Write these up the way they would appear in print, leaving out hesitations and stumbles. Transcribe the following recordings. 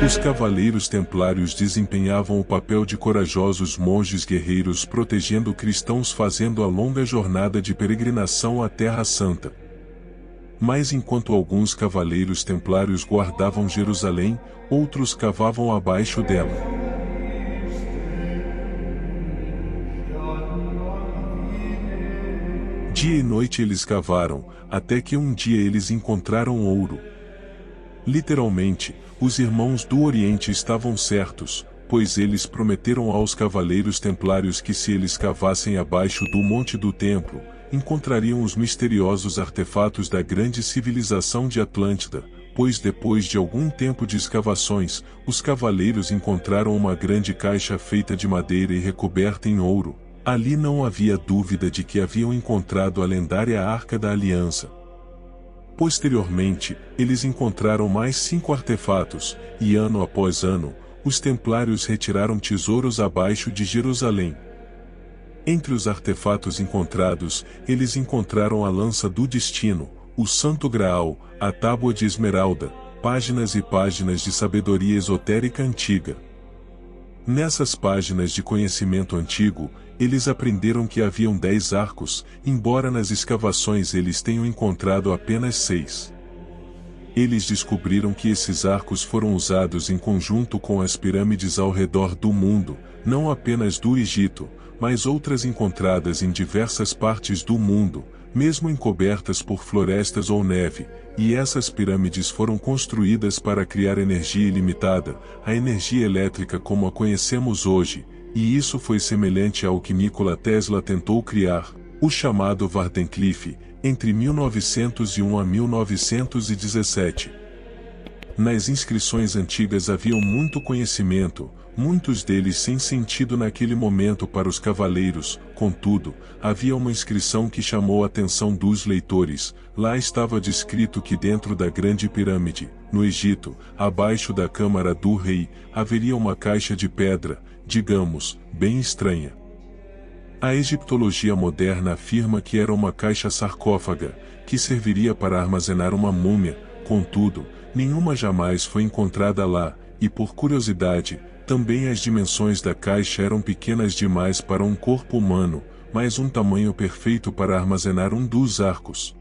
Os cavaleiros templários desempenhavam o papel de corajosos monges guerreiros protegendo cristãos fazendo a longa jornada de peregrinação à Terra Santa. Mas enquanto alguns cavaleiros templários guardavam Jerusalém, outros cavavam abaixo dela. Dia e noite eles cavaram, até que um dia eles encontraram ouro. Literalmente, os irmãos do Oriente estavam certos, pois eles prometeram aos cavaleiros templários que se eles cavassem abaixo do monte do templo, encontrariam os misteriosos artefatos da grande civilização de Atlântida, pois depois de algum tempo de escavações, os cavaleiros encontraram uma grande caixa feita de madeira e recoberta em ouro. Ali não havia dúvida de que haviam encontrado a lendária Arca da Aliança. Posteriormente, eles encontraram mais 5 artefatos, e ano após ano, os templários retiraram tesouros abaixo de Jerusalém. Entre os artefatos encontrados, eles encontraram a Lança do Destino, o Santo Graal, a Tábua de Esmeralda, páginas e páginas de sabedoria esotérica antiga. Nessas páginas de conhecimento antigo, eles aprenderam que haviam 10 arcos, embora nas escavações eles tenham encontrado apenas 6. Eles descobriram que esses arcos foram usados em conjunto com as pirâmides ao redor do mundo, não apenas do Egito, mas outras encontradas em diversas partes do mundo, mesmo encobertas por florestas ou neve, e essas pirâmides foram construídas para criar energia ilimitada, a energia elétrica como a conhecemos hoje, e isso foi semelhante ao que Nikola Tesla tentou criar, o chamado Wardenclyffe, entre 1901 a 1917. Nas inscrições antigas havia muito conhecimento, muitos deles sem sentido naquele momento para os cavaleiros, contudo, havia uma inscrição que chamou a atenção dos leitores. Lá estava descrito que dentro da Grande Pirâmide, no Egito, abaixo da Câmara do Rei, haveria uma caixa de pedra, digamos, bem estranha. A egiptologia moderna afirma que era uma caixa sarcófaga, que serviria para armazenar uma múmia, contudo, nenhuma jamais foi encontrada lá, e por curiosidade, também as dimensões da caixa eram pequenas demais para um corpo humano, mas um tamanho perfeito para armazenar um dos arcos.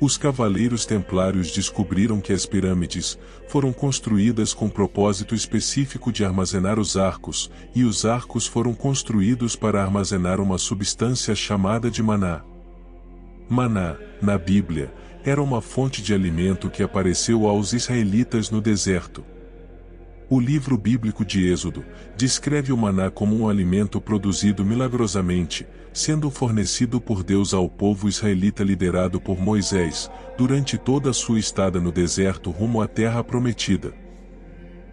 Os cavaleiros templários descobriram que as pirâmides foram construídas com propósito específico de armazenar os arcos, e os arcos foram construídos para armazenar uma substância chamada de maná. Maná, na Bíblia, era uma fonte de alimento que apareceu aos israelitas no deserto. O livro bíblico de Êxodo descreve o maná como um alimento produzido milagrosamente, sendo fornecido por Deus ao povo israelita liderado por Moisés, durante toda a sua estada no deserto rumo à terra prometida.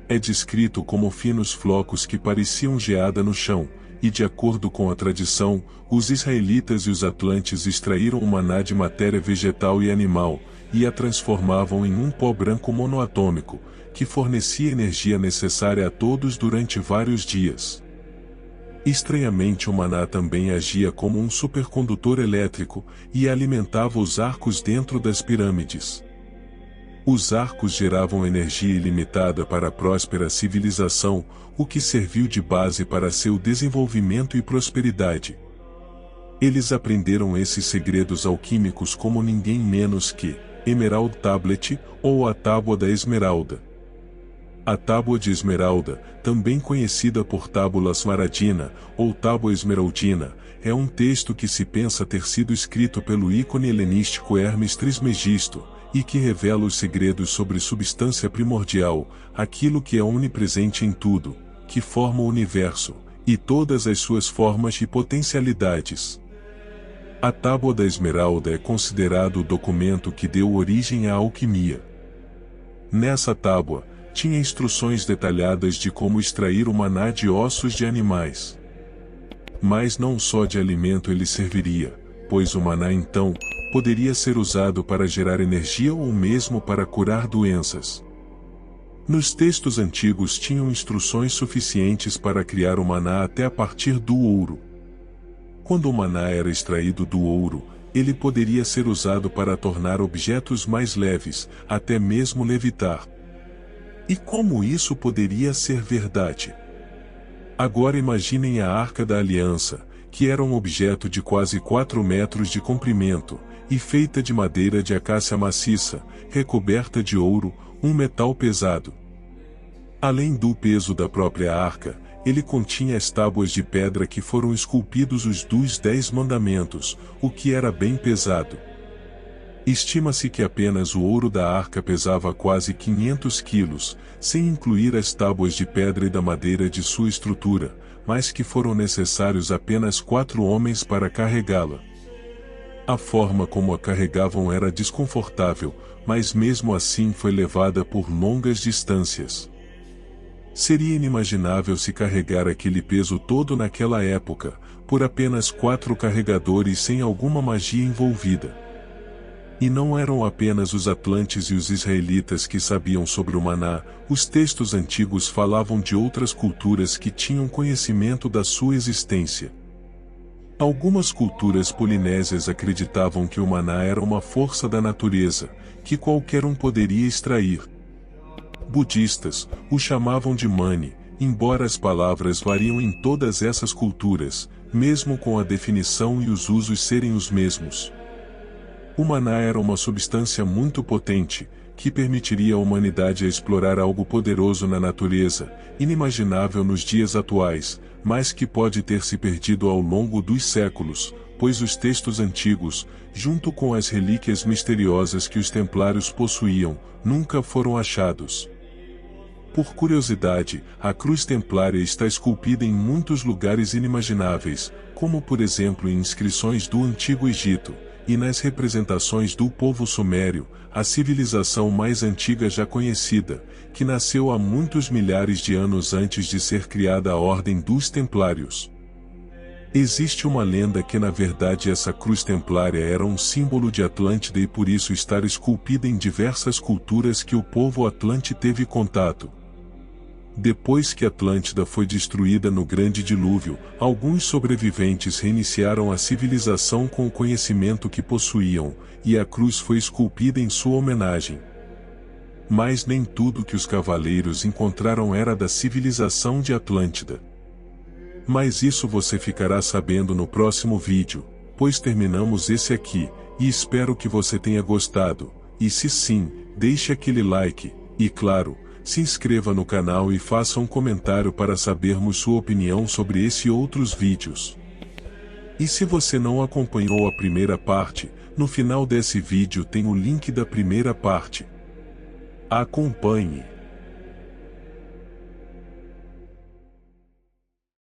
É descrito como finos flocos que pareciam geada no chão, e de acordo com a tradição, os israelitas e os atlantes extraíram o maná de matéria vegetal e animal, e a transformavam em um pó branco monoatômico, que fornecia energia necessária a todos durante vários dias. Estranhamente o maná também agia como um supercondutor elétrico, e alimentava os arcos dentro das pirâmides. Os arcos geravam energia ilimitada para a próspera civilização, o que serviu de base para seu desenvolvimento e prosperidade. Eles aprenderam esses segredos alquímicos como ninguém menos que Emerald Tablet, ou a Tábua da Esmeralda. A Tábua de Esmeralda, também conhecida por Tábula Smaradina, ou Tábua Esmeraldina, é um texto que se pensa ter sido escrito pelo ícone helenístico Hermes Trismegisto, e que revela os segredos sobre substância primordial, aquilo que é onipresente em tudo, que forma o universo, e todas as suas formas e potencialidades. A Tábua da Esmeralda é considerado o documento que deu origem à alquimia. Nessa tábua, tinha instruções detalhadas de como extrair o maná de ossos de animais. Mas não só de alimento ele serviria, pois o maná então poderia ser usado para gerar energia ou mesmo para curar doenças. Nos textos antigos tinham instruções suficientes para criar o maná até a partir do ouro. Quando o maná era extraído do ouro, ele poderia ser usado para tornar objetos mais leves, até mesmo levitar. E como isso poderia ser verdade? Agora imaginem a Arca da Aliança, que era um objeto de quase 4 metros de comprimento, e feita de madeira de acácia maciça, recoberta de ouro, um metal pesado. Além do peso da própria arca, ele continha as tábuas de pedra que foram esculpidos os dos 10 mandamentos, o que era bem pesado. Estima-se que apenas o ouro da arca pesava quase 500 quilos, sem incluir as tábuas de pedra e da madeira de sua estrutura, mas que foram necessários apenas 4 homens para carregá-la. A forma como a carregavam era desconfortável, mas mesmo assim foi levada por longas distâncias. Seria inimaginável se carregar aquele peso todo naquela época, por apenas 4 carregadores sem alguma magia envolvida. E não eram apenas os atlantes e os israelitas que sabiam sobre o maná, os textos antigos falavam de outras culturas que tinham conhecimento da sua existência. Algumas culturas polinésias acreditavam que o maná era uma força da natureza, que qualquer um poderia extrair. Budistas o chamavam de mani, embora as palavras variam em todas essas culturas, mesmo com a definição e os usos serem os mesmos. O maná era uma substância muito potente, que permitiria à humanidade explorar algo poderoso na natureza, inimaginável nos dias atuais, mas que pode ter se perdido ao longo dos séculos, pois os textos antigos, junto com as relíquias misteriosas que os templários possuíam, nunca foram achados. Por curiosidade, a cruz templária está esculpida em muitos lugares inimagináveis, como por exemplo em inscrições do Antigo Egito, e nas representações do povo sumério, a civilização mais antiga já conhecida, que nasceu há muitos milhares de anos antes de ser criada a Ordem dos Templários. Existe uma lenda que na verdade essa cruz templária era um símbolo de Atlântida e por isso estar esculpida em diversas culturas que o povo Atlante teve contato. Depois que Atlântida foi destruída no Grande Dilúvio, alguns sobreviventes reiniciaram a civilização com o conhecimento que possuíam, e a cruz foi esculpida em sua homenagem. Mas nem tudo que os cavaleiros encontraram era da civilização de Atlântida. Mas isso você ficará sabendo no próximo vídeo, pois terminamos esse aqui, e espero que você tenha gostado, e se sim, deixe aquele like, e claro, se inscreva no canal e faça um comentário para sabermos sua opinião sobre esse e outros vídeos. E se você não acompanhou a primeira parte, no final desse vídeo tem o link da primeira parte. Acompanhe!